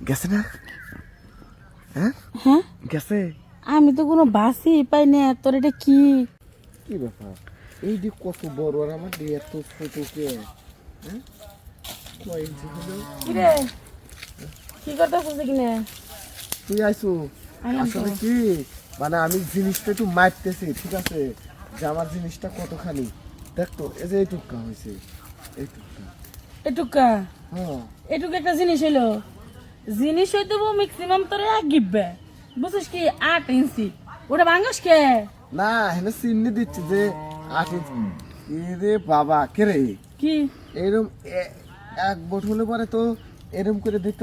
গেছে না? হ্যাঁ হ্যাঁ গেছে। আমি তো কোনো বাসই পাই না। তোর এটা কি? কি ব্যাপার? এই যে কত বড় আর আমার দিয়ে এত ছোট কে? হ্যাঁ কয় ইঞ্চি হলো? কি রে, কি করতে খুঁজে কিনে? তুই আইসু? আইলাম তো। আসলে কি মানে আমি জিনিসটা একটু মারতেছি, ঠিক আছে, যে আমার জিনিসটা কতখানি দেখ তো। এই যে এইটুকা হয়েছে, এইটুকা। এটুকা হ্যাঁ এটুকু একটা জিনিস হইলো। জিনিস হইতে ম্যাক্সিমাম তোর এক গিববে, বুঝছিস কি? 8 ইঞ্চি। ওটা ভাঙস কে? না হেনে চিহ্নি দিচ্ছি যে 8 ইঞ্চি। রে বাবা কে রে? কি এরম এক বট হলে পরে তো এরম করে দিত।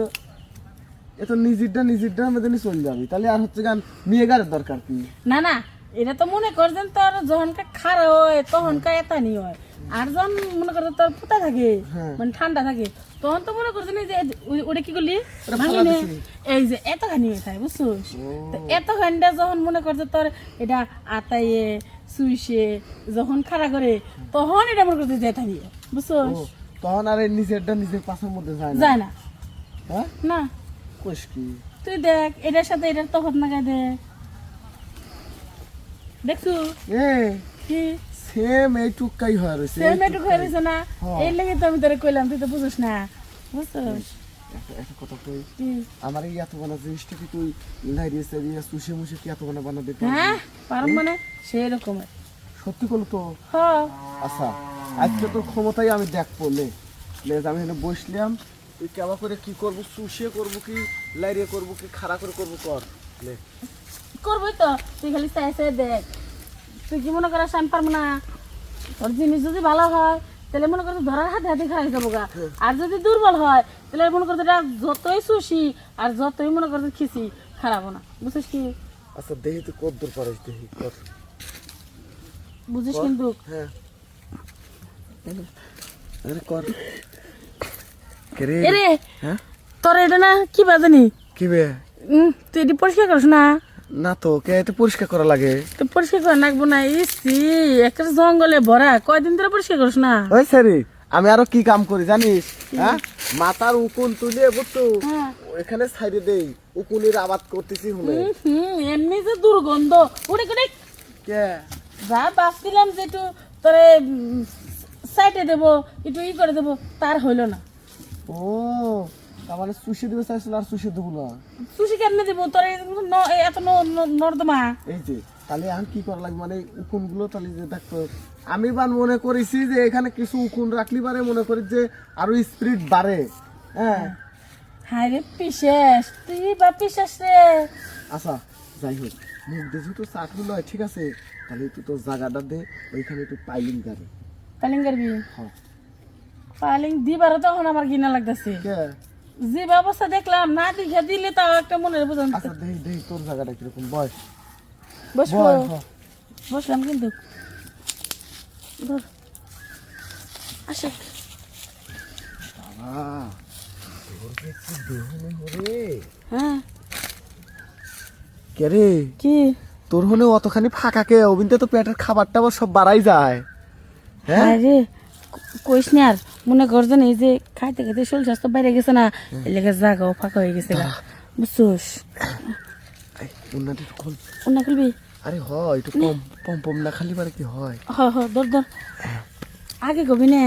এ তো নিজেরটা মধ্যে চলে যাবি, তাহলে আর হচ্ছে গান মেয়ে গাড়ির দরকার কি? না না, এটা তো মনে করছেন তোর যখনকা খারাপ হয় তখনকা এতানি হয়। আর যখন মনে করছে তোর পুতা থাকে, হ্যাঁ। মানে ঠান্ডা থাকে, তখন তো মনে করছেন যে ওটা কি করলি ওটা ভাঙি ফালা নে। দিছি। এই যে এতখানি হয়ে থাকে, বুঝছিস? ও। তো এতখানিটা যখন মনে করছে তোর এটা আতাইয়ে সুইসে যখন খাড়া করে, তখন এটা মনে করছে যে এতানি, ও, বুঝছিস? তখন আর এই নিজেরটা নিজের পাশের মধ্যে যায় না। যায় না। হ্যাঁ না, কোষ কি? তুই দেখ এটার সাথে এটার তফাৎ না দেখ। দেখছু এ কি সেম এইটুকাই হয়ে রয়েছে। সেম এটুক হয়ে রয়েছে না? হ্যাঁ। এই লেগে তো আমি তোরে কইলাম, তুই তো বুঝিস না, বুঝছিস? একটা কথা কই, কি? আমার এই এত বানা জিনিসটা কি তুই লাইরিয়ে সারিয়ে সুশে মুশে কি এত বানা দিতে পারবি? হ্যাঁ পারম, মানে সেই রকমের। সত্যি করলো তো? হ্যাঁ আচ্ছা আজকে তোর ক্ষমতাই আমি দেখবো লে। আমি এখানে বসলাম, তুই কেমন করে কি করবো, সুশে করবো কি লাইরিয়ে করবো কি খাড়া করে করবো কর লে। করবই তো, তুই খালি চাই চাই দেখ। তুই কি মনে করিস আমি পারবো না? তোর জিনিস যদি ভালো হয় তাহলে মনে করতে ধরার হাতে হাতে খাই যাবো গা। আর যদি দুর্বল হয় তাহলে মনে করতে এটা যতই সুশি আর যতই মনে করতে খিচি খারাপ না, বুঝছিস কি? আচ্ছা দেখি তুই কত দূর পারিস, দেখি কর। বুঝিস কিন্তু হ্যাঁ আরে কর। কে রে? এরে হ্যাঁ তোর এটা না কি বাজানি? কি বে? তুই এটি পরিষ্কার করিস না? না তো, কে এটা পরিষ্কার করা লাগে? তো পরিষ্কার করে রাখবো না? ইসি একটা জঙ্গলে ভরা, কয়দিন ধরে পরিষ্কার করিস না? ওই স্যারি আমি আরো কি কাম করি জানিস? হ্যাঁ মাথার উকুন তুলে বুঝছো হ্যাঁ। এখানে সাইডে দেই, উকুনের আবাদ করতেছি হুনে। এমনি যে দুর্গন্ধ উড়ে করে কে? যা ভাবছিলাম যে একটু তোরে সাইডে দেবো, একটু ই করে দেবো, তার হইলো না। ও তার মানে সুশি দিবে চাইছিল আর সুশি দেবো না? সুশি কেমনে দেবো তোর এত নর্দমা? এই যে তাহলে এখন কি করা লাগবে, মানে উকুন গুলো তাহলে যে দেখতো আমি বা মনে করেছি যে এখানে কিছু উকুন রাখলি পারে, মনে করি যে আরো স্পিরিট বাড়ে। হ্যাঁ হায় রে পিশেষ, তুই বা পিশেষ রে। আচ্ছা যাই হোক, মুখ দেখি তো চাটনি নয়, ঠিক আছে, তাহলে তুই তোর জায়গাটা দে, ওইখানে একটু পাইলিং করে। পালিং করবি? হ্যাঁ। পালিং দিবারও তখন আমার ঘৃণা লাগতেছে। কে? যে ব্যবস্থা দেখলাম না দেখে দিলে তাও একটা মনের বোঝান। আচ্ছা দেখি দেখি তোর জায়গাটা কিরকম, বয় বসবো? বয়। হ্যাঁ। বসলাম কিন্তু ধর আসে। বাবা তোর দেখছি দেহ নেই রে। হ্যাঁ কে রে? কি? তোর হলে অতখানি ফাঁকা কে? অবিনতে তো পেটের খাবার টাবার সব বাড়াই যায়। হ্যাঁ আরে কইস না, আর মনে করছেন এই যে খাইতে খাইতে শরীর স্বাস্থ্য বাইরে গেছে না, এই লেগে জাগাও ফাঁকা হয়ে গেছে গা, বুঝছোস? উন্নতি খোল। অন্য খুলবি? আরে হয় একটু কম পম পম না খালি পারে কি হয়? হ হ ধর ধর, আগে কবি না?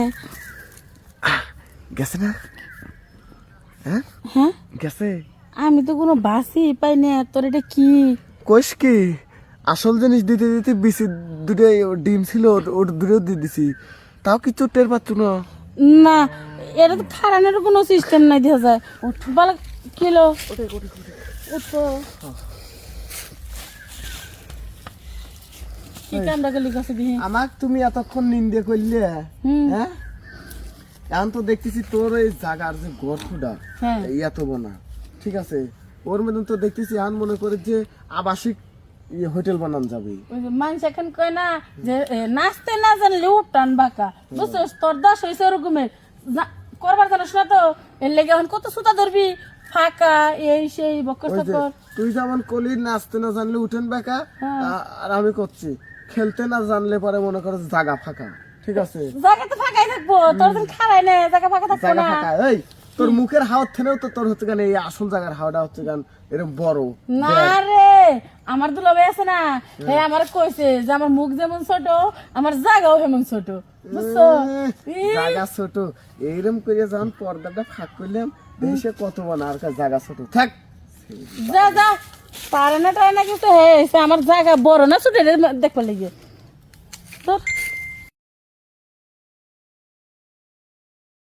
গেছে না? হ্যাঁ হ্যাঁ গেছে। আমি তো কোনো বাসই পাই না। তোর এটা কি? কইস কি? আসল জিনিস দিতে দিতে বিসি দুটো ডিম ছিল, ওর দুটো দিয়ে দিছি, তাও কিছু টের পাচ্ছ না। না এটা তো খারানোর কোনো সিস্টেম নাই দেখা যায়। বল কিলো উঠো কি কামড়া গেলি কাছে দিয়ে? আমাক তুমি এতক্ষণ নিন্দে করলে, হ্যাঁ এখন তো দেখতেছি তোর এই জাগার যে গর্তটা হ্যাঁ। এই এত বোনা, ঠিক আছে, ওর মধ্যে তো দেখতেছি এখন মনে করে যে আবাসিক হোটেল বানান যাবে। ওই যে মানুষ এখন কয় না যে নাচতে না জানলে উঠান বাঁকা, বুঝছিস? তোর দাস হয়েছে ওরকমের করবার জানিস না তো, এর লেগে এখন কত সুতা ধরবি ফাঁকা এই সেই বকর ওই যে সকর। তুই যেমন কলি নাচতে না জানলে উঠেন বেকা, হ্যাঁ। আর আমি করছি খেলতে না জানলে পরে মনে করো জায়গা ফাঁকা, ঠিক আছে? জায়গা তো ফাঁকাই থাকবো, তোর দিন খারাই নেই, জায়গা ফাঁকা থাকবো জায়গা না। ফাঁকা। এই তোর মুখের হাওয়ার থেকেও তো তোর হচ্ছে গান এই আসল জায়গার হাওয়াটা হচ্ছে গান এরকম বড়। না রে, আমার দুলাভাই আছে না, হে আমার কইছে যে আমার মুখ যেমন ছোট আমার জায়গাও হেমন ছোট, বুঝছো? জায়গা ছোট এইরকম করে যখন পর্দাটা ফাঁক করলাম দেশে কত বড় আর কাছে জায়গা ছোট থাক। যা যা, পারে না টারে না কিন্তু হে আমার জায়গা বড় না ছোট দেখবার লেগে তোর